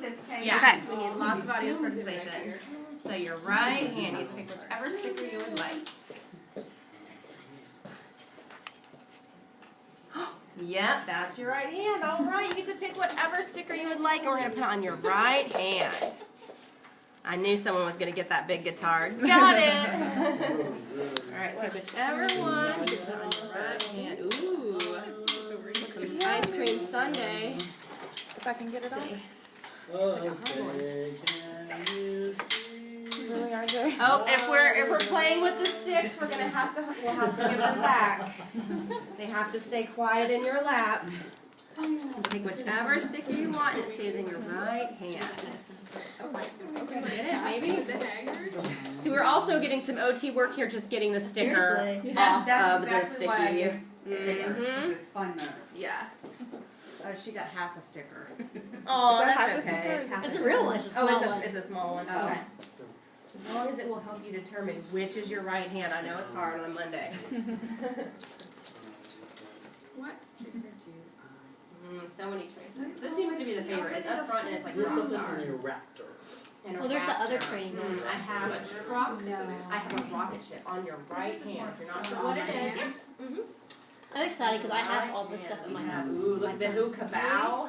participation. Yes, we need lots of audience participation. So your right hand, you pick whichever sticker you would like. Yep, that's your right hand. All right, you get to pick whatever sticker you would like, and we're going to put it on your right hand. I knew someone was going to get that big guitar. Got it. All right, pick whichever one. You can put it on your right hand. Ooh, some ice cream sundae. If I can get it on. Really, RJ? Oh, if we're playing with the sticks, we'll have to give them back. They have to stay quiet in your lap. Pick whichever sticker you want, and it stays in your right hand. Okay, get it? Maybe. So we're also getting some OT work here, just getting the sticker off of the sticky. It's fun though. Yes. Oh, she got half a sticker. Oh, half that's a okay. sticker? It's a real one. It's a small one. It's a small one. Oh. Okay. As long as it will help you determine which is your right hand. I know it's hard on a Monday. What sticker do So many choices. This seems to be the favorite. It's up front and it's like You're rock supposed to star. be a raptor. And a Well, there's the other raptor. train going I have a truck. No. I have a rocket ship on your right hand. If you're not sure what it is. I'm excited because I have all this stuff in my house. Ooh, look at this. Ooh, Cabal.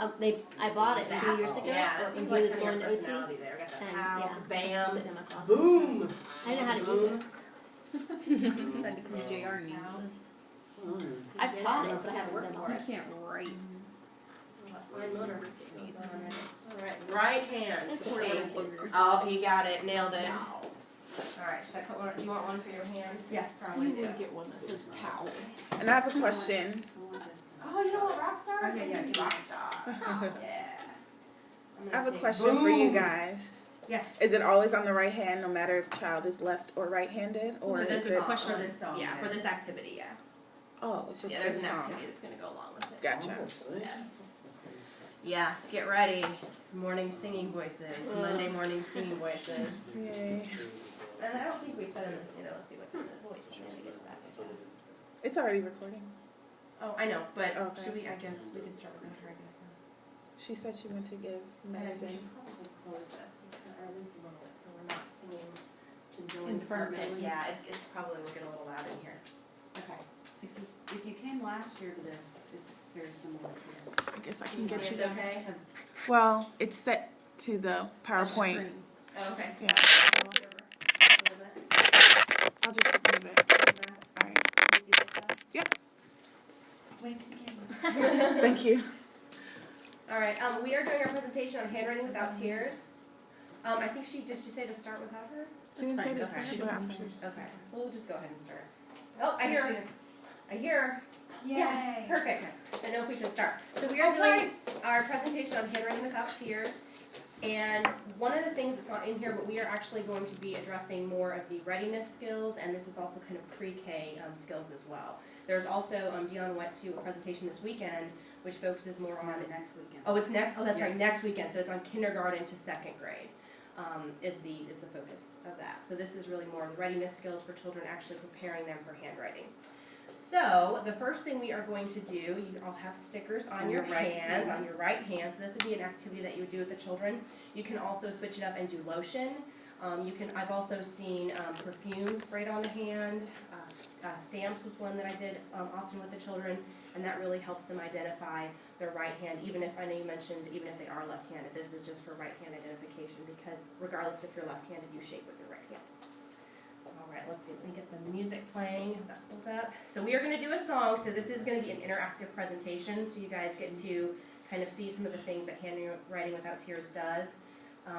I bought it a few years ago Yeah, that when seems he like was kind of going your to OT. personality there. Got that And pow, yeah, it's just bam, sitting in my closet. boom. I didn't know how to use Boom. JR needs this. I've taught it, but I haven't Work done for it. it. Can't write. Fine motor. Alright, right hand. It's Let's the see. same fingers. Oh, he got it. Nailed it. Alright, should I put one? Do you want one for your hand? Yes. Probably do. Get one that says POW. And I have a question. Oh, you know what? Rockstar? Okay, yeah. Rockstar. Yeah. I have a question for you guys. Yes. Is it always on the right hand, no matter if child is left or right-handed, or For is this it? song. For this song. Yeah, for this activity, yeah. Oh, it's just Yeah, there's a an song. activity that's going to go along with it. Gotcha. Yes. Yes, get ready. Morning singing voices. Monday morning singing voices. Yay. And I don't think we said in this either. Let's see what's in this voice. Maybe gets back, I guess. It's already recording. Oh, I know, but Okay. should we? I guess we could start with her. I guess. She said she went to give And we medicine. should probably close this because, or at least a little bit, so we're not singing to Dylan In front of department. Dylan. Yeah, it's probably we'll get a little loud in here. Okay. If you came last year to this, it's very similar to I guess I can get you It's guys. okay. Well, it's set to the PowerPoint. Oh, okay. Yeah. A little bit. I'll just move it. All right. Wait to Thank you. All right. We are doing our presentation on handwriting without tears. I think did she say to start without her? She didn't say to Okay. start, but I'm sure. Okay. We'll just go ahead and start. Oh, I hear her. I hear her. Yes, perfect. I know if we should start. So we are doing our presentation on handwriting without tears. And one of the things that's not in here, but we are actually going to be addressing more of the readiness skills, and this is also kind of pre-K skills as well. There's also, Dion went to a presentation this weekend, which focuses more on the next weekend. Oh, it's next. Oh, that's right, Yes. next weekend. So it's on kindergarten to second grade. Is the focus of that. So this is really more the readiness skills for children, actually preparing them for handwriting. So the first thing we are going to do, you all have stickers on your right hands, hand. on your right hand. So this would be an activity that you would do with the children. You can also switch it up and do lotion. I've also seen perfume sprayed on the hand. Stamps was one that I did often with the children, and that really helps them identify their right hand, even if, I know you mentioned, even if they are left-handed. This is just for right hand identification, because regardless if you're left-handed, you shape with your right hand. All right, let's see, let me get the music playing, if that pulls up. So we are going to do a song, so this is going to be an interactive presentation, so you guys get to kind of see some of the things that Handwriting Without Tears does,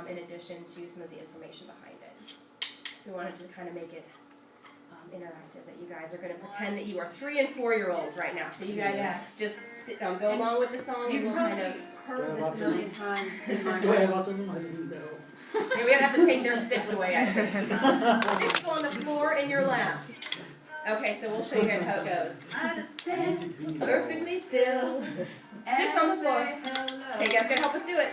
in addition to some of the information behind it. So we wanted to kind of make it interactive, that you guys are going to pretend that you are 3- and 4-year-olds right now. So you guys just go along with the song, and You've we'll kind of... heard this a million times in my Do I have life. autism? I see no. Maybe we have to take their sticks away, I think. Sticks go on the floor in your laps. Okay, so we'll show you guys how it goes. Understand Perfectly still. Sticks on the floor. Okay, you guys gotta help us do it.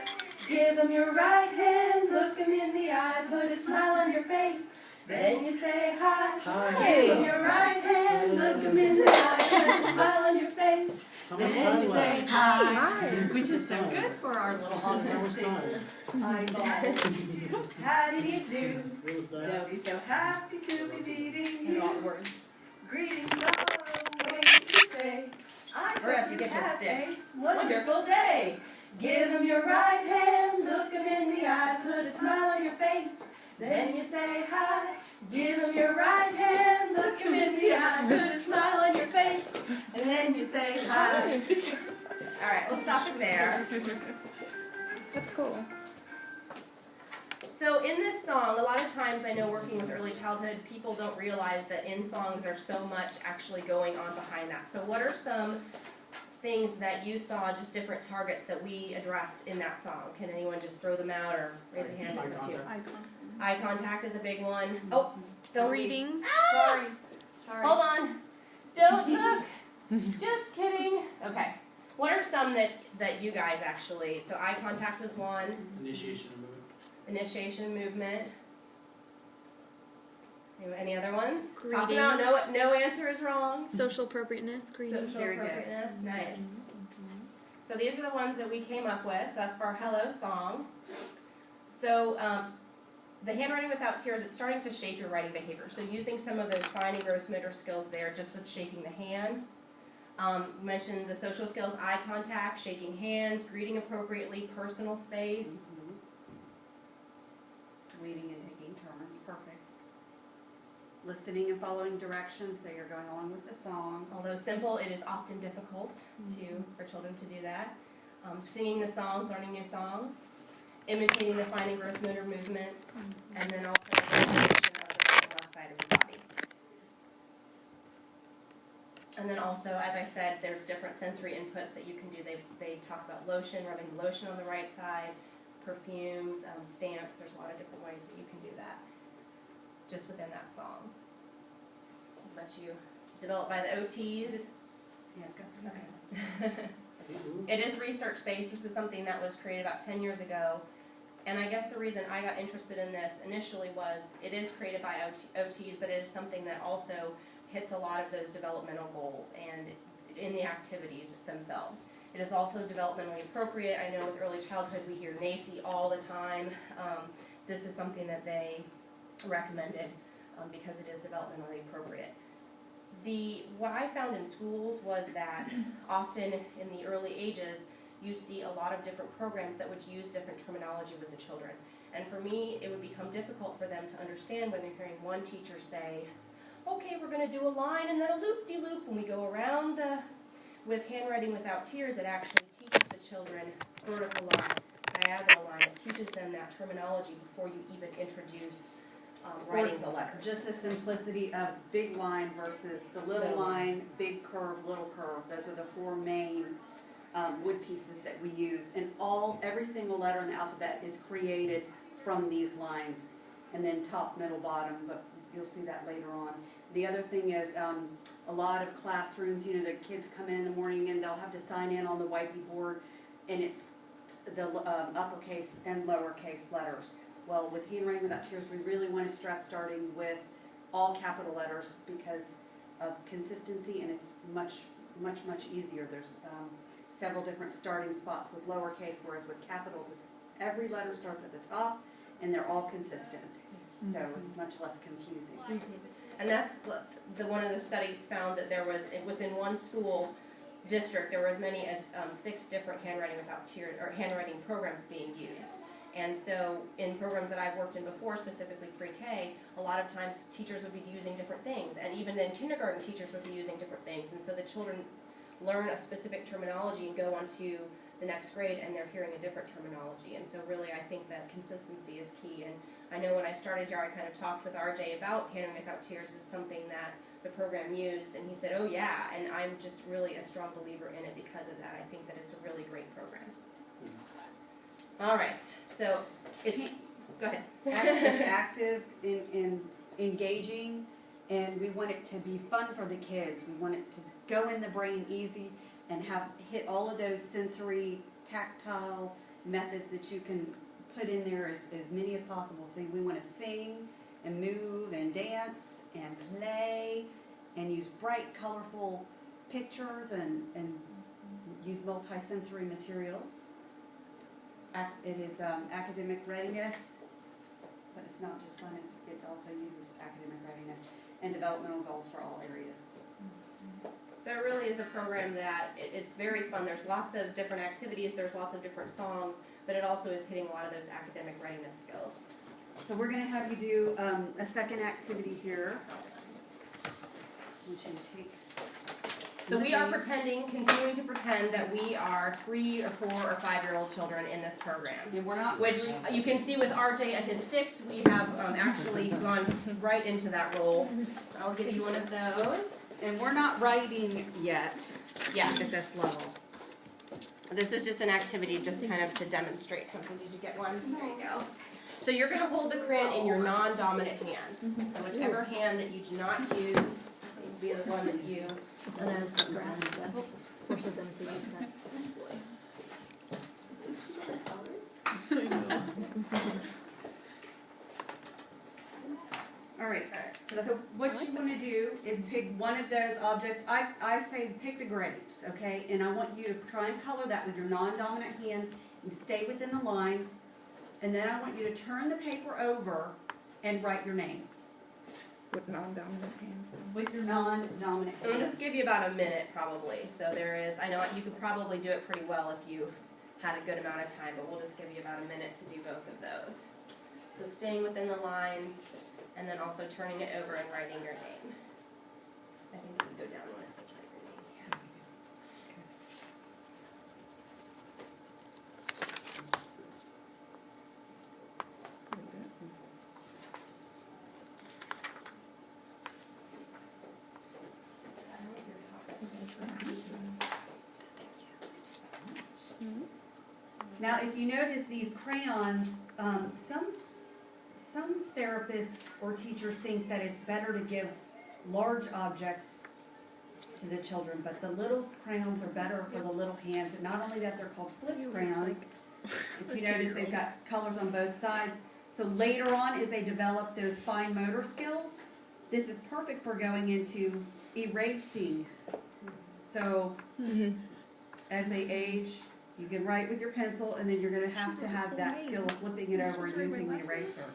Give them your right hand, look them in the eye, put a smile on your face. Then you say hi. Hi. Give them your right hand, look them in the eye, put a smile on your face. How much Then time you say left? hi, Hi. which is so good for our little How much autistic time? eyeballs. How do you do? What was that? They'll be so happy to be meeting And all you. the words. Greetings are waiting to say. I We're gonna have to hope get you his have sticks. a wonderful day. Give them your right hand, look them in the eye, put a smile on your face. Then you say hi. Give them your right hand, look them in the eye, put a smile on your face. And then you say hi. All right, we'll stop it there. That's cool. So in this song, a lot of times I know working with early childhood, people don't realize that in songs there's so much actually going on behind that. So what are some things that you saw, just different targets that we addressed in that song? Can anyone just throw them out or raise a hand? Eye It's up to you. contact. Eye contact is a big one. Oh, don't read. Readings. Sorry. Sorry. Hold on. Don't look. Just kidding. Okay. What are some that you guys actually, so eye contact was one, Initiation of movement. initiation of movement. Any other ones? Toss Greetings. them out. No answer is wrong. Social appropriateness. Greetings. Social Very good. appropriateness. Nice. So these are the ones that we came up with. So that's for our hello song. So the handwriting without tears, it's starting to shape your writing behavior. So using some of those fine and gross motor skills there, just with shaking the hand. Mentioned the social skills, eye contact, shaking hands, greeting appropriately, personal space. Leading and taking turns, perfect. Listening and following directions, so you're going along with the song. Although simple, it is often difficult for children to do that. Singing the songs, learning new songs, imitating the fine and gross motor movements, and then also the coordination of the left side of the body. And then also, as I said, there's different sensory inputs that you can do. They talk about lotion, rubbing the lotion on the right side, perfumes, stamps. There's a lot of different ways that you can do that just within that song. That you developed by the OTs. Yeah, go. Okay. It is research-based. This is something that was created about 10 years ago. And I guess the reason I got interested in this initially was it is created by OTs, but it is something that also hits a lot of those developmental goals and in the activities themselves. It is also developmentally appropriate. I know with early childhood we hear NACI all the time. This is something that they recommended because it is developmentally appropriate. What I found in schools was that often in the early ages you see a lot of different programs that would use different terminology with the children. And for me, it would become difficult for them to understand when they're hearing one teacher say, okay, we're going to do a line and then a loop-de-loop. When we go around with handwriting without tears, it actually teaches the children vertical line, diagonal line. It teaches them that terminology before you even introduce writing the letters. Just the simplicity of big line versus the little line, big curve, little curve. Those are the four main wood pieces that we use. And every single letter in the alphabet is created from these lines. And then top, middle, bottom, but you'll see that later on. The other thing is a lot of classrooms, the kids come in the morning and they'll have to sign in on the whiteboard, and it's the uppercase and lowercase letters. Well, with handwriting without tears, we really want to stress starting with all capital letters because of consistency, and it's much easier. There's several different starting spots with lowercase, whereas with capitals, every letter starts at the top, and they're all consistent. So it's much less confusing. And that's one of the studies found that there was, within one school district, there were as many as 6 different handwriting without tears, or handwriting programs being used. And so in programs that I've worked in before, specifically pre-K, a lot of times teachers would be using different things. And even then kindergarten teachers would be using different things. And so the children learn a specific terminology and go on to the next grade and they're hearing a different terminology. And so really I think that consistency is key. And I know when I started here I kind of talked with RJ about handwriting without tears as something that the program used, and he said, oh yeah, and I'm just really a strong believer in it because of that. I think that it's a really great program. All right, so it's, go ahead. It's active, in engaging, and we want it to be fun for the kids. We want it to go in the brain easy and hit all of those sensory, tactile methods that you can put in there as many as possible. So we want to sing and move and dance and play and use bright, colorful pictures and use multi-sensory materials. It is academic readiness, but it's not just fun, it also uses academic readiness and developmental goals for all areas. So it really is a program that it's very fun. There's lots of different activities, there's lots of different songs, but it also is hitting a lot of those academic readiness skills. So we're gonna have you do a second activity here. I want you to take. So we are continuing to pretend that we are 3 or 4 or 5-year-old children in this program. And we're not. Which you can see with RJ and his sticks, we have actually gone right into that role. So I'll give you one of those. And we're not writing yet Yes. at this level. This is just an activity just kind of to demonstrate something. Did you get one? There you go. So you're going to hold the crayon in your non-dominant hand. So whichever hand that you do not use will be the one that you... And as grass forces them to use that. All right, so what you want to do is pick one of those objects. I say pick the grapes, okay? And I want you to try and color that with your non-dominant hand and stay within the lines. And then I want you to turn the paper over and write your name With non-dominant hands. with your non-dominant I'm going to hand. just give you about a minute probably. So there is, I know you could probably do it pretty well if you had a good amount of time, but we'll just give you about a minute to do both of those. So staying within the lines and then also turning it over and writing your name. I think you can go down when it says write your name. Yeah. Now, if you notice these crayons, some therapists or teachers think that it's better to give large objects to the children, but the little crayons are better for the little hands. And not only that, they're called flip crayons. If you notice, they've got colors on both sides. So later on, as they develop those fine motor skills, this is perfect for going into erasing. So as they age, you can write with your pencil, and then you're going to have that skill of flipping it over and using the eraser.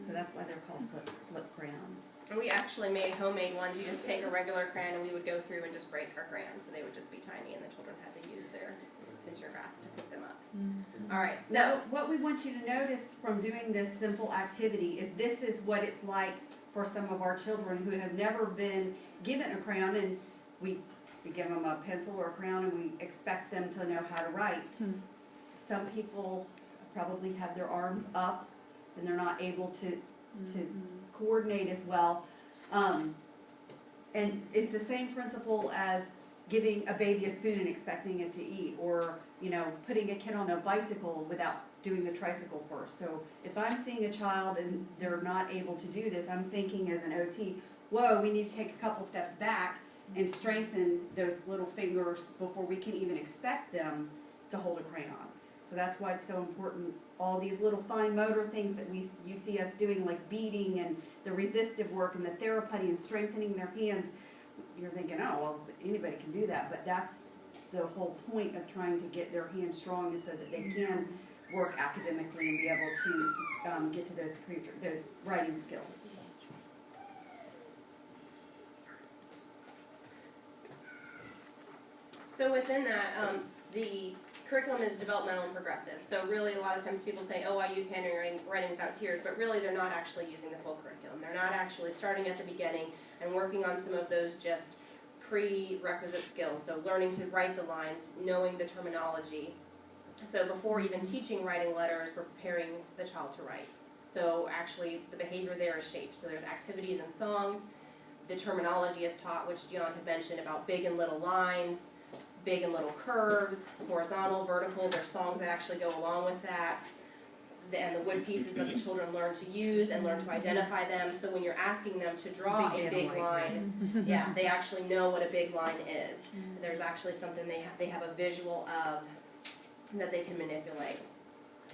So that's why they're called flip crayons. And we actually made homemade ones. You just take a regular crayon and we would go through and just break our crayons. So they would just be tiny and the children had to use their Intergrass to pick them up. All right, so So what we want you to notice from doing this simple activity is this is what it's like for some of our children who have never been given a crayon, and we give them a pencil or a crayon and we expect them to know how to write. Some people probably have their arms up and they're not able to coordinate as well. And it's the same principle as giving a baby a spoon and expecting it to eat, or, putting a kid on a bicycle without doing the tricycle first. So if I'm seeing a child and they're not able to do this, I'm thinking as an OT, whoa, we need to take a couple steps back and strengthen those little fingers before we can even expect them to hold a crayon. So that's why it's so important, all these little fine motor things that you see us doing, like beading and the resistive work and the therapy and strengthening their hands. You're thinking, oh, well, anybody can do that, but that's the whole point of trying to get their hands strong, is so that they can work academically and be able to get to those writing skills. So within that, the curriculum is developmental and progressive. So really, a lot of times people say, oh, I use handwriting without tears, but really they're not actually using the full curriculum. They're not actually starting at the beginning and working on some of those just prerequisite skills. So learning to write the lines, knowing the terminology. So before even teaching writing letters, we're preparing the child to write. So actually the behavior there is shaped. So there's activities and songs. The terminology is taught, which Dion had mentioned, about big and little lines, big and little curves, horizontal, vertical. There's songs that actually go along with that. And the wood pieces that the children learn to use and learn to identify them. So when you're asking them to draw a big line, yeah, they actually know what a big line is. There's actually something they have a visual of that they can manipulate.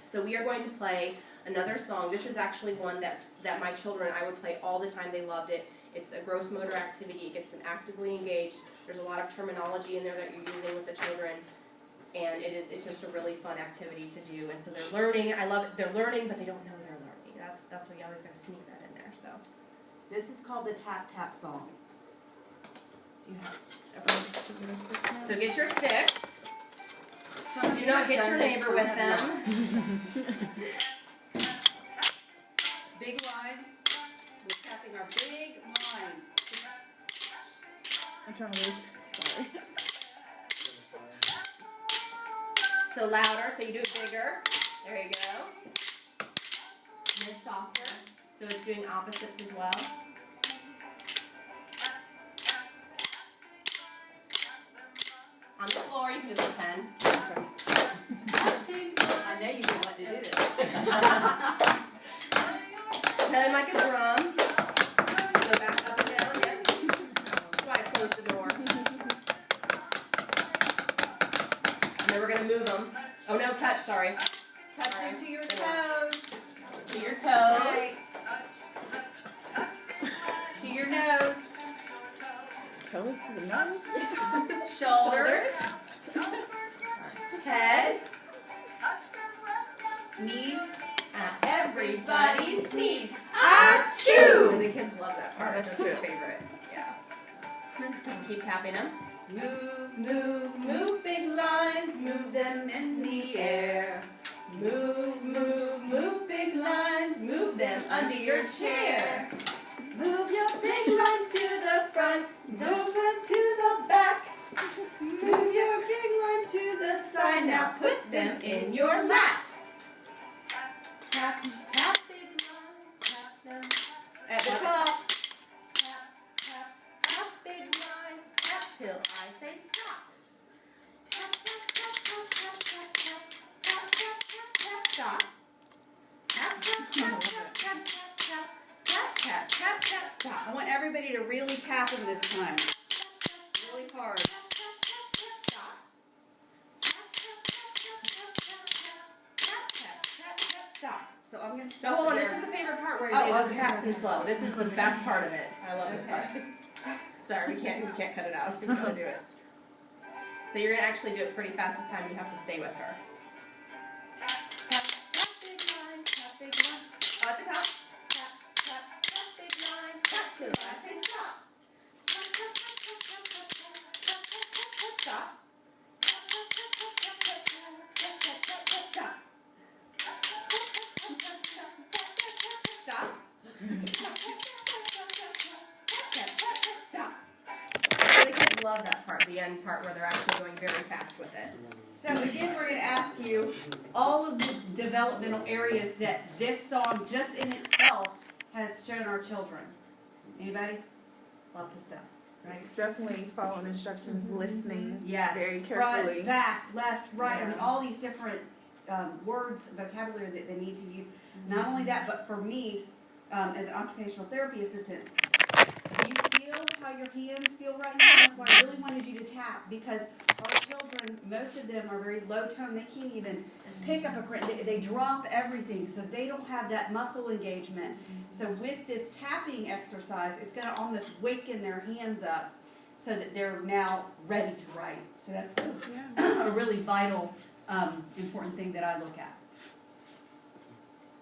So we are going to play another song. This is actually one that my children, I would play all the time. They loved it. It's a gross motor activity, it gets them actively engaged. There's a lot of terminology in there that you're using with the children. And it's just a really fun activity to do. And so they're learning, I love it, they're learning, but they don't know they're learning. That's why you always gotta sneak that in there, so. This is called the tap tap song. Do you have, so get your sticks. Some of Do you not have hit done your this, neighbor some with have them. not. Big lines. We're tapping our big lines. I'm trying to lose. Sorry. So louder, so you do it bigger. There you go. And then softer. So it's doing opposites as well. On the floor, you can just pretend. I know you know what to do this. Play them like a drum. Go back up and down again. That's why I closed the door. And then we're going to move them. Oh, no, touch, sorry. Touch them to your toes. To your toes. Right. To your nose. Toes to the nose. Shoulders. Head. Knees. Everybody sneeze. Achoo! And the kids love that part. Oh, that's their cute. favorite. Yeah. Keep tapping them. Move, move, move big lines, move them in the air. Move, move, move big lines, move them under your chair. Move your big lines to the front, don't put to the back. Move your big lines to the side, now put them in your lap. Tap, tap big lines, tap them at the top. Tap, tap, tap big lines, tap till I say stop. Tap, tap, tap, tap, tap, tap, tap, tap, tap, tap, tap, stop. Tap, tap, tap, tap, tap, tap, tap, tap, tap, tap, stop. I want everybody to really tap them this time. Really hard. Stop. Stop. So I'm going to No, stop hold on. it This there. is the favorite part where Oh, they do okay. fast and slow. This is the best part of it. I love this part. Okay. Sorry, we can't cut it out. We're gonna do it. So you're gonna actually do it pretty fast this time. You have to stay with her. Tap, tap big lines, tap big lines. Oh, at the top. Tap, tap, tap big lines, tap till I say stop. Tap, tap, tap, tap, tap, tap, tap, tap, tap, tap, tap, stop. Tap, tap, tap, tap, tap, tap, tap, tap, tap, tap, tap, stop. Stop. Stop. So the kids love that part, the end part where they're actually going very fast with it. So again, we're going to ask you all of the developmental areas that this song, just in itself, has shown our children. Anybody? Lots of stuff, right? Definitely following instructions, listening Yes. very carefully. Front, back, left, right. I mean, Yeah. all these different words, vocabulary that they need to use. Not only that, but for me, as an occupational therapy assistant, you feel how your hands feel right now. That's why I really wanted you to tap, because our children, most of them are very low tone. They can't even pick up a crayon. They drop everything, so they don't have that muscle engagement. So with this tapping exercise, it's going to almost waken their hands up so that they're now ready to write. So that's a really vital, important thing that I look at.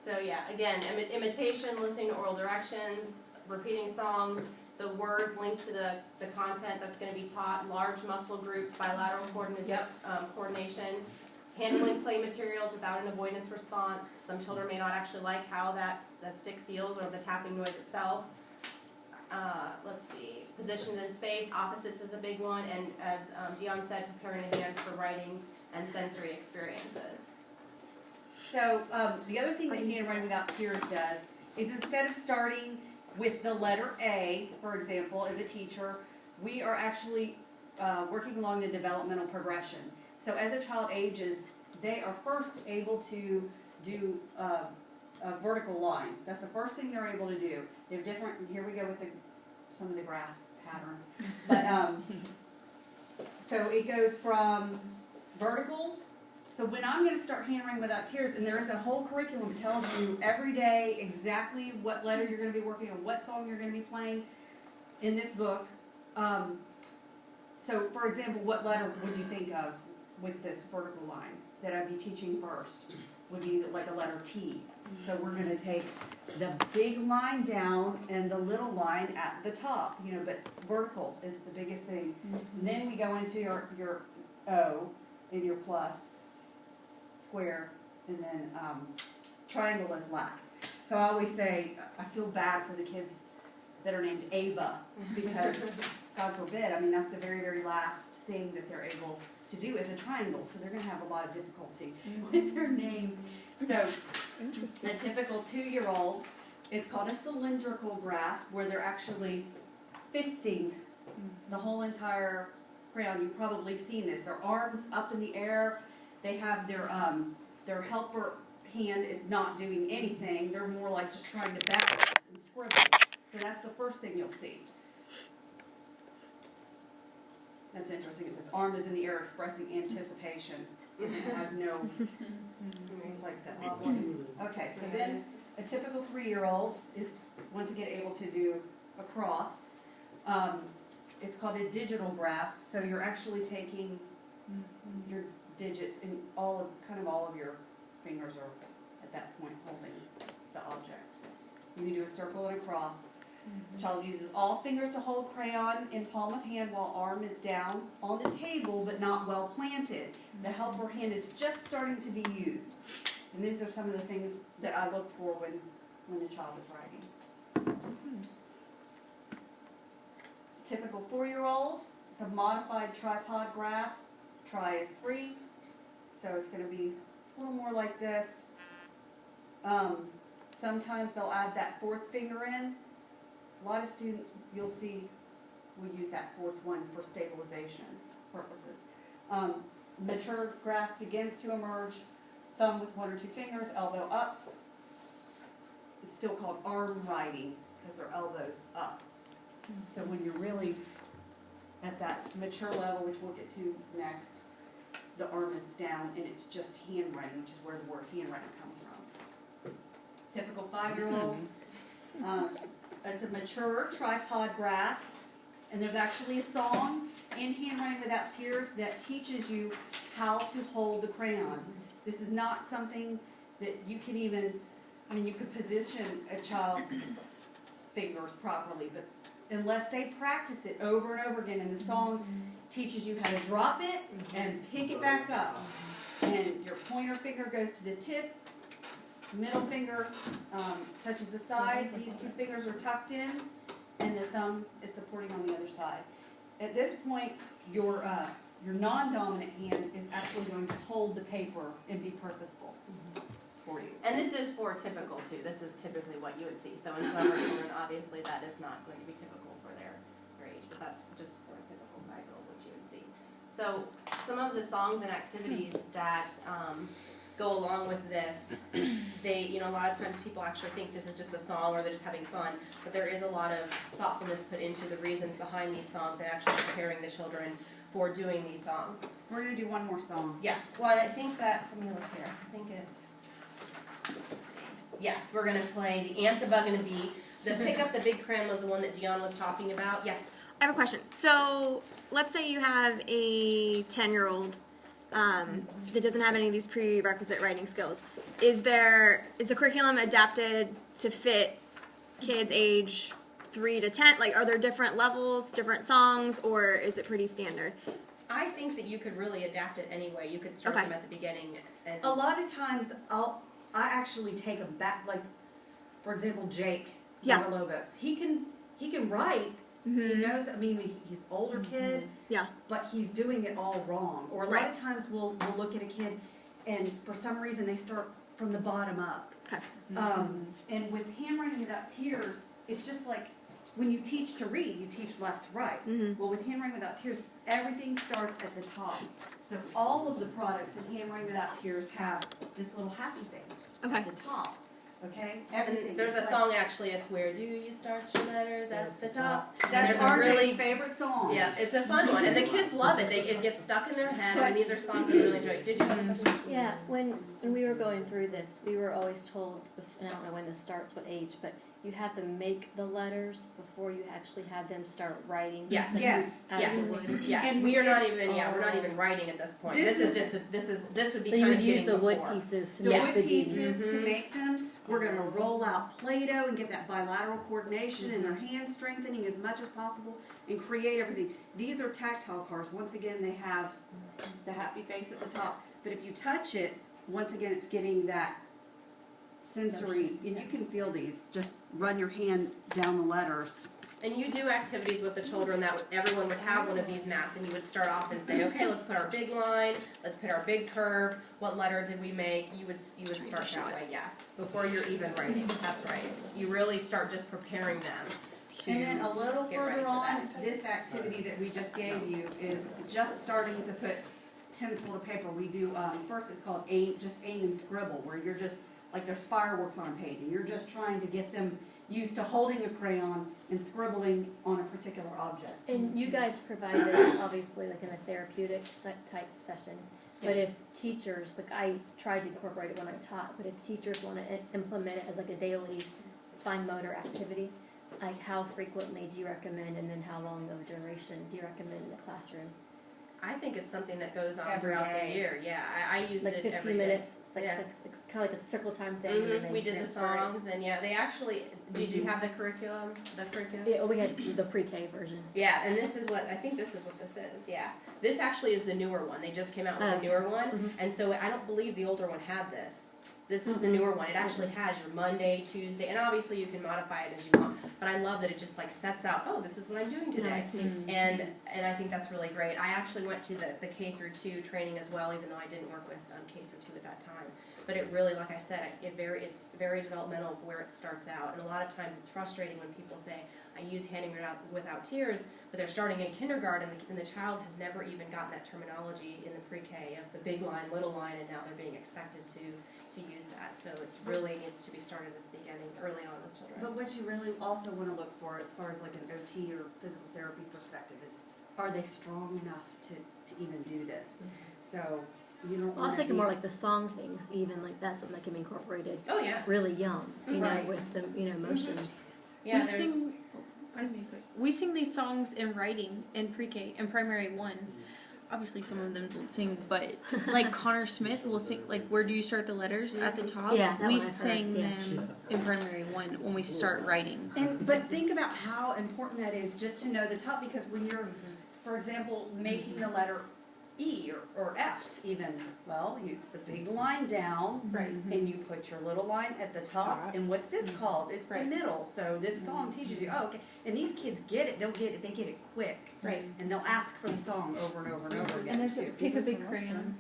So yeah, again, imitation, listening to oral directions, repeating songs, the words linked to the content that's going to be taught, large muscle groups, bilateral coordination, handling play materials without an avoidance response. Some children may not actually like how that stick feels or the tapping noise itself. Let's see, positions in space, opposites is a big one, and as Dion said, preparing in advance for writing and sensory experiences. So the other thing that Handwriting Without Tears does is, instead of starting with the letter A, for example, as a teacher, we are actually working along the developmental progression. So as a child ages, they are first able to do a vertical line. That's the first thing they're able to do. They have different, here we go with some of the grasp patterns. But so it goes from verticals. So when I'm going to start Handwriting Without Tears, and there is a whole curriculum that tells you every day exactly what letter you're going to be working on, what song you're going to be playing, in this book, so for example, what letter would you think of with this vertical line that I'd be teaching first? Would be like a letter T. So we're gonna take the big line down and the little line at the top, but vertical is the biggest thing. And then we go into your O and your plus, square, and then triangle is last. So I always say, I feel bad for the kids that are named Ava, because God forbid, that's the very, very last thing that they're able to do is a triangle, so they're gonna have a lot of difficulty with their name. So, Interesting. a typical 2-year-old, it's called a cylindrical grasp, where they're actually fisting the whole entire crayon. You've probably seen this. Their arms up in the air, they have their helper hand is not doing anything. They're more like just trying to balance and scribble. So that's the first thing you'll see. That's interesting. It says arm is in the air expressing anticipation. And it has no things like this. Okay, so then a typical 3-year-old is once again able to do a cross. It's called a digital grasp. So you're actually taking your digits and all of your fingers are at that point holding the object. You can do a circle and a cross. The child uses all fingers to hold crayon in palm of hand while arm is down on the table but not well planted. The helper hand is just starting to be used. And these are some of the things that I look for when the child is writing. Typical 4-year-old, it's a modified tripod grasp. Tri is 3, so it's going to be a little more like this. Sometimes they'll add that 4th finger in. A lot of students, you'll see, will use that 4th one for stabilization purposes. Mature grasp begins to emerge. Thumb with 1 or 2 fingers, elbow up. It's still called arm writing because their elbow's up. So when you're really at that mature level, which we'll get to next, the arm is down and it's just handwriting, which is where the word handwriting comes from. Typical 5-year-old. It's a mature tripod grasp, and there's actually a song in Handwriting Without Tears that teaches you how to hold the crayon. This is not something that you can even, you could position a child's fingers properly, but unless they practice it over and over again, and the song teaches you how to drop it and pick it back up. And your pointer finger goes to the tip, middle finger touches the side, these 2 fingers are tucked in, and the thumb is supporting on the other side. At this point, your non-dominant hand is actually going to hold the paper and be purposeful for you. And this is for typical too. This is typically what you would see. So in summer children, obviously that is not going to be typical for their age, but that's just for a typical 5-year-old, what you would see. So some of the songs and activities that go along with this, they, a lot of times people actually think this is just a song or they're just having fun, but there is a lot of thoughtfulness put into the reasons behind these songs and actually preparing the children for doing these songs. We're going to do one more song. Yes, well, I think that's, let me look here, I think it's, let's see. Yes, we're going to play the Ant, the Bug, and a Bee. The Pick Up the Big Crayon was the one that Dion was talking about. Yes? I have a question. So let's say you have a 10-year-old that doesn't have any of these prerequisite writing skills. Is the curriculum adapted to fit kids age 3 to 10? Like, are there different levels, different songs, or is it pretty standard? I think that you could really adapt it anyway. You could start them at the beginning. And A lot of times, I actually take them back, like, for example, Jake Lobos. He can write. He knows, he's older kid, but he's doing it all wrong. Or a lot of times we'll look at a kid and for some reason they start from the bottom up. Okay. And with Handwriting Without Tears, it's just like when you teach to read, you teach left to right. Well, with Handwriting Without Tears, everything starts at the top. So all of the products in Handwriting Without Tears have this little happy face at the top. Okay? Everything. and there's a song actually, it's Where Do You Start Your Letters at the Top. That's RJ's favorite song. Yeah, it's a fun one, and the kids love it. It gets stuck in their head, and these are songs they really enjoy. Did you have a question? Yeah, when we were going through this, we were always told, and I don't know when this starts, what age, but you have them make the letters before you actually have them start writing. Yes. Like, Yes, out of yes. the wood. Yes, And we are we- not even, we're not even writing at this point. This This would be So you kind would of use getting the wood before. pieces to the make wood the genie. pieces to Mhm. make them. We're gonna roll out Play-Doh and get that bilateral coordination and their hand strengthening as much as possible and create everything. These are tactile cards. Once again, they have the happy face at the top. But if you touch it, once again, it's getting that sensory, and you can feel these. Just run your hand down the letters. And you do activities with the children that everyone would have one of these mats, and you would start off and say, okay, let's put our big line, let's put our big curve. What letter did we make? You would start that way, yes, before you're even writing. That's right. You really start just preparing them. And then a little get ready further for on, that. this activity that we just gave you is just starting to put pencil to paper. We do, first it's called aim and scribble, where you're just, like there's fireworks on a page, and you're just trying to get them used to holding a crayon and scribbling on a particular object. And you guys provide this obviously like in a therapeutic type session. But if teachers, like I tried to incorporate it when I taught, but if teachers want to implement it as like a daily fine motor activity, like how frequently do you recommend, and then how long of a duration do you recommend in the classroom? I think it's something that goes on Every throughout day. the year. Yeah, I use Like it every 15 day. minutes, like Yeah. it's kind of like a circle time thing. And then We did the transfer it. songs, and yeah, they actually. Did you have the curriculum? The curriculum. Yeah, we had the pre-K version. Yeah, and this is what I think. This is what this is. Yeah, this actually is the newer one. They just came out with Oh, a newer one, Mhm. and so I don't believe the older one had this. This is the newer one. It actually has your Monday, Tuesday, and obviously you can modify it as you want. But I love that it just like sets out. Oh, this is what I'm doing No, today. it's neat. And I think that's really great. I actually went to the K through 2 training as well, even though I didn't work with K through 2 at that time. But it really, like I said, it's very developmental of where it starts out. And a lot of times it's frustrating when people say, I use Handing Without Tears, but they're starting in kindergarten and the child has never even gotten that terminology in the pre-K of the big line, little line, and now they're being expected to use that. So it's really needs to be started at the beginning, early on with children. But what you really also want to look for as far as like an OT or physical therapy perspective is, are they strong enough to even do this? So you don't Well, I was want to thinking be... more like the song things, even like that's something that can be incorporated Oh yeah, really young, you know, Right. with the motions. yeah. we There's sing. Pardon me, quick. We sing these songs in writing in pre-K and primary 1. Obviously, some of them don't sing, but like Connor Smith will sing. Like, where do you start the letters at the top? Yeah, that one we I've heard, sang yeah. them in primary 1 when we start writing. But think about how important that is just to know the top, because when you're, for example, making the letter E or F even, well, it's the big line down, Right. and you put your little line at the top, and what's this called? It's the Right. middle, so this song teaches you, oh, okay, and these kids get it, they get it quick, Right. and they'll ask for the song over and over and over again. And there's this too. pick a big crayon.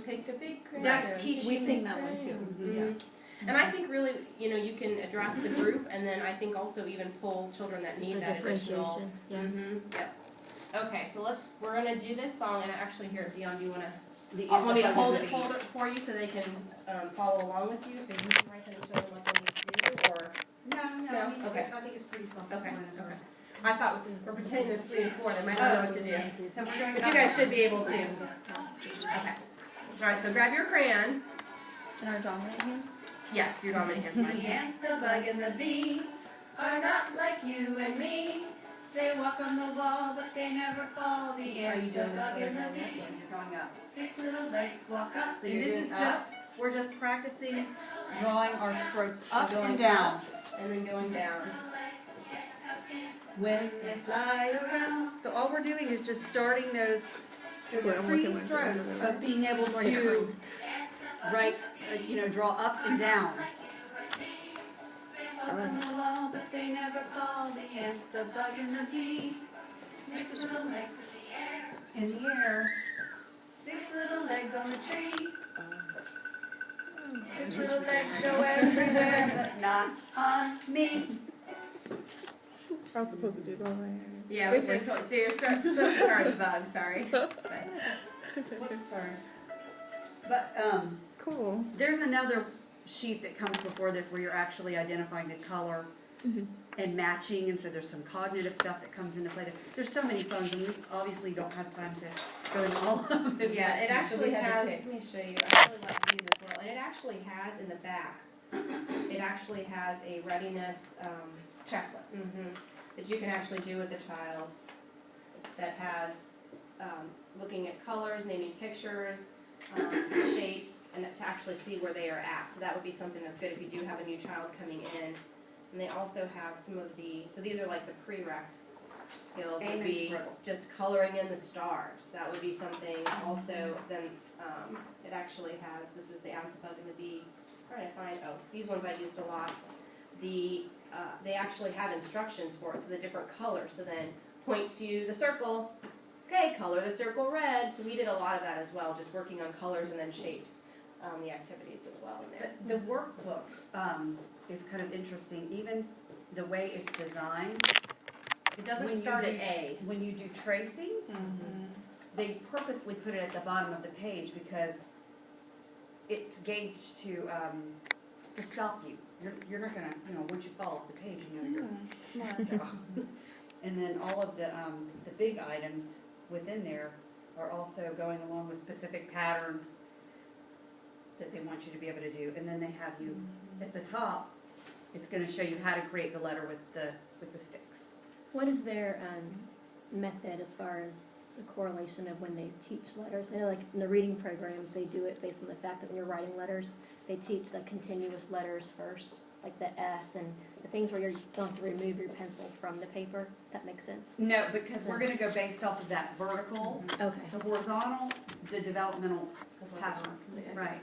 pick a big crayon. That's teaching. We sing that one too. Mhm. And I think really, you can address the group, and then I think also even pull children that need The that additional. differentiation. Yeah. Yep. Okay, so we're gonna do this song, and actually here, Dion, do you wanna, The want me to hold it anthem. for you so they can follow along with you, so you can write them and show them what they need to do, or? No, No? I mean, Okay. I think it's pretty Okay, self-explanatory. okay. I thought we're pretending they're 3 and 4, they might not know what to do. So we're going But you guys should be able to. Okay. Alright, so grab your crayon. And our dominant hand. Yes, your dominant hand's The fine. ant, the bug, and the bee are not like you and me. They walk on the wall, but they never fall. The Are ant, you the doing this bug, way and the or bee. down? You're going up. 6 little legs walk up. So And you're this doing is up? we're just practicing drawing our strokes up Going and down. up, and then going down. When they fly around. So all we're doing is just starting those Yeah, I'm working with strokes that. of being able to write, draw up and down. Up on the wall, but they never fall. The ant, the bug, and the bee. 6 little legs in the air. 6 little legs on the tree. 6 little legs go everywhere, but not on me. I was supposed to do that. Yeah, we should, so you're supposed to start with the bug, sorry. Whoops, sorry. But, Cool. there's another sheet that comes before this where you're actually identifying the color and matching, and so there's some cognitive stuff that comes into play. There's so many songs, and we obviously don't have time to go into all of them. Yeah, it So actually we had to has, pick. let me show you, I really like these as well, and it actually has in the back, it it actually has a readiness, Checklist. that you can actually do with the child that has, looking at colors, naming pictures, shapes, and to actually see where they are at. So that would be something that's good if you do have a new child coming in. And they also have some of the, so these are like the prereq skills would Aim and be scribble. just coloring in the stars. That would be something also, then, it actually has, this is the Out the Bug and the Bee. Trying to find, oh, these ones I used a lot. They actually have instructions for it, so the different colors. So then point to the circle, okay, color the circle red. So we did a lot of that as well, just working on colors and then shapes, the activities as well in there. The workbook is kind of interesting, even the way it's designed. It doesn't When you start at do- A. When you do tracing, they purposely put it at the bottom of the page because it's gauged to stop you. You're not gonna, once you fall off the page, you're Smart. so. And then all of the big items within there are also going along with specific patterns that they want you to be able to do. And then they have you, at the top, it's gonna show you how to create the letter with the sticks. What is their method as far as the correlation of when they teach letters? I know like in the reading programs, they do it based on the fact that when you're writing letters, they teach the continuous letters first, like the S and the things where you don't have to remove your pencil from the paper. That makes sense? No, because we're gonna go based off of that vertical Okay. to horizontal, the developmental pattern. Right.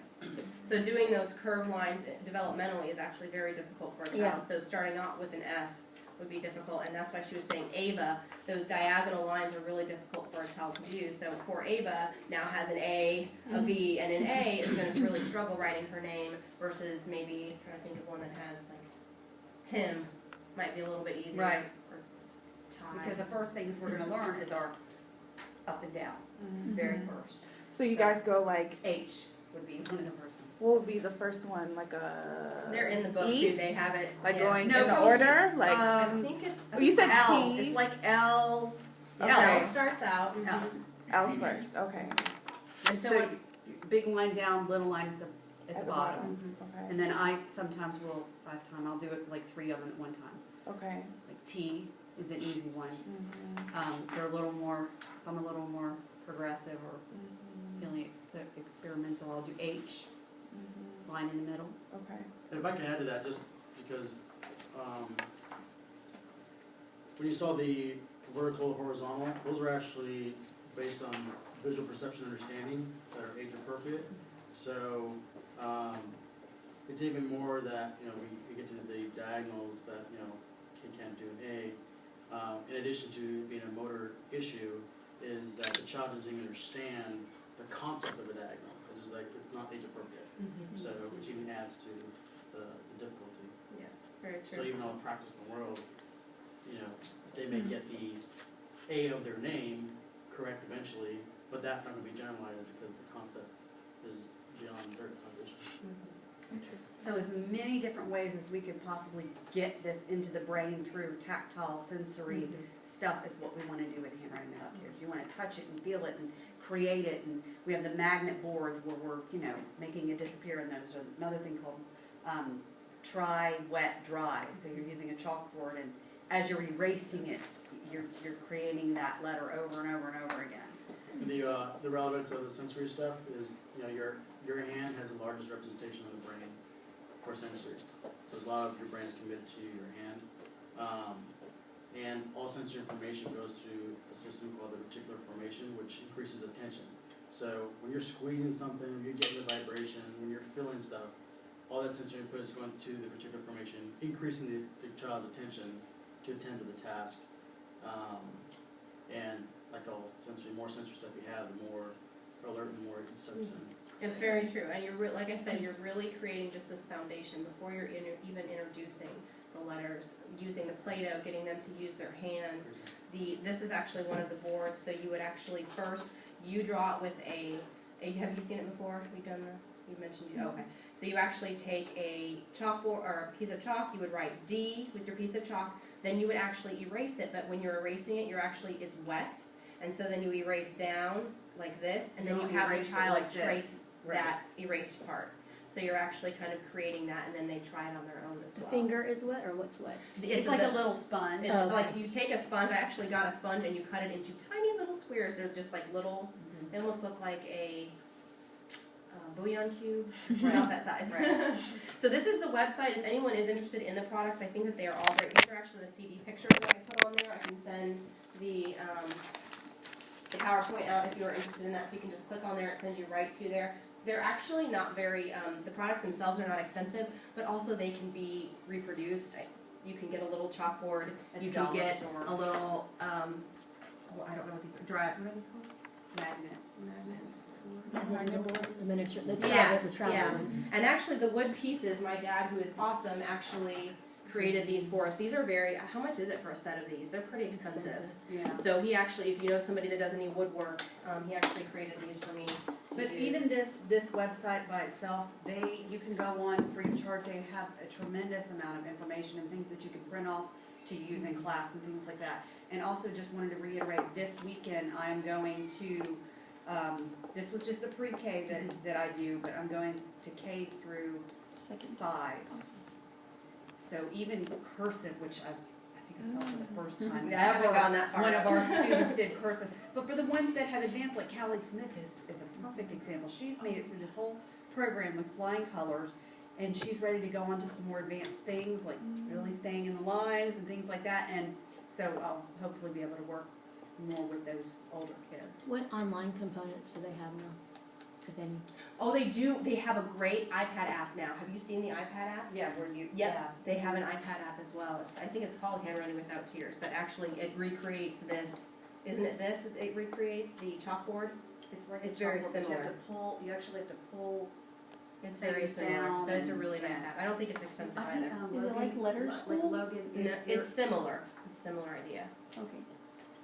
So doing those curved lines developmentally is actually very difficult for a child. Yeah. So starting out with an S would be difficult, and that's why she was saying Ava, those diagonal lines are really difficult for a child to do. So poor Ava now has an A, a V, and an A is going to really struggle writing her name versus maybe, trying to think of one that has like Tim, might be a little bit easier. Right. Or Ty. Because the first things we're gonna learn is our up and down. This is very first. So you guys go like, H would be one of the first ones. what would be the first one? Like a. They're in the book E? too, they have it. Like yeah. going No, in the go- order? Like, I think it's, I you think said L. T. It's like L. Okay. L starts out. L. L first, okay. And so big line down, little line at the bottom. Okay, And then I sometimes will, if I have time, I'll do it like 3 of them at one time. okay. Like T is an easy one. Mhm, They're a little more, if I'm a little more progressive or mhm, feeling experimental, I'll do H, mhm. line in the middle. Okay. And if I can add to that, just because, when you saw the vertical, horizontal, those are actually based on visual perception understanding that are age appropriate. So, it's even more that, we get to the diagonals that, kid can't do an A. In addition to being a motor issue, is that the child doesn't even understand the concept of a diagonal. It's just like, it's not age appropriate. So, which even adds to the difficulty. Yeah, it's very So true. even all the practice in the world, they may get the A of their name correct eventually, but that's not gonna be generalized because the concept is beyond their cognition. Interesting. So as many different ways as we could possibly get this into the brain through tactile, sensory stuff is what we want to do with handwriting out here. You want to touch it and feel it and create it, and we have the magnet boards where we're, making it disappear, and there's another thing called try, wet, dry. So you're using a chalkboard, and as you're erasing it, you're creating that letter over and over and over again. The relevance of the sensory stuff is, your hand has the largest representation of the brain for sensory. So a lot of your brain's committed to your hand. And all sensory information goes through a system called the reticular formation, which increases attention. So when you're squeezing something, when you're getting the vibration, when you're feeling stuff, all that sensory input is going to the reticular formation, increasing the child's attention to attend to the task. And like all more sensory stuff you have, the more alert and the more it soaks in. It's very true, and like I said, you're really creating just this foundation before you're even introducing the letters, using the Play-Doh, getting them to use their hands. This is actually one of the boards, so you would actually first, you draw it with have you seen it before? You mentioned okay. So you actually take a chalkboard or a piece of chalk, you would write D with your piece of chalk, then you would actually erase it, but when you're erasing it, it's wet, and so then you erase down like this, and then you Don't have the erase it child like this. trace Right. that erased part. So you're actually kind of creating that, and then they try it on their own as The well. finger is what, or what's what? It's like a little sponge. It's Oh, okay. like you take a sponge. I actually got a sponge, and you cut it into tiny little squares. They're just like little. They almost look like a bouillon cube, about that size. Right. So this is the website. If anyone is interested in the products, I think that they are all great. These are actually the CD pictures that I put on there. I can send the PowerPoint out if you are interested in that. So you can just click on there. It sends you right to there. They're actually not very. The products themselves are not expensive, but also they can be reproduced. You can get a little chalkboard. At the You can dollar get store. a little. Well, I don't know what these are. What are these called? Magnet. The miniature, the Yes, travel yeah. ones. And actually, the wood pieces, my dad, who is awesome, actually created these for us. These are very. How much is it for a set of these? They're pretty expensive. Yeah. So he actually, if you know somebody that does any woodwork, he actually created these for me. To But use. even this website by itself, you can go on free of charge. They have a tremendous amount of information and things that you can print off to use in class and things like that. And also just wanted to reiterate, this weekend I am going to, this was just the pre-K that I do, but I'm going to K through 5. So even cursive, which I think I saw for the first time Yeah, I haven't ever, gone that far one up. of our students did cursive. But for the ones that have advanced, like Callie Smith is a perfect example. She's made it through this whole program with flying colors, and she's ready to go on to some more advanced things, like really staying in the lines and things like that. And so I'll hopefully be able to work more with those older kids. What online components do they have now, if any? Oh, they do. They have a great iPad app now. Have you seen the iPad app? Yeah, where you, Yep. They have an iPad app as well. I think it's called Handwriting Without Tears. That actually it recreates this. Isn't it this? It recreates the chalkboard. It's like It's a very chalkboard, but similar. you actually have to pull. It's very Things similar. down So it's a and- really nice yeah. app. I don't think it's expensive I think either. Is it like letter school? Logan No, is. it's similar. It's a similar idea. Okay,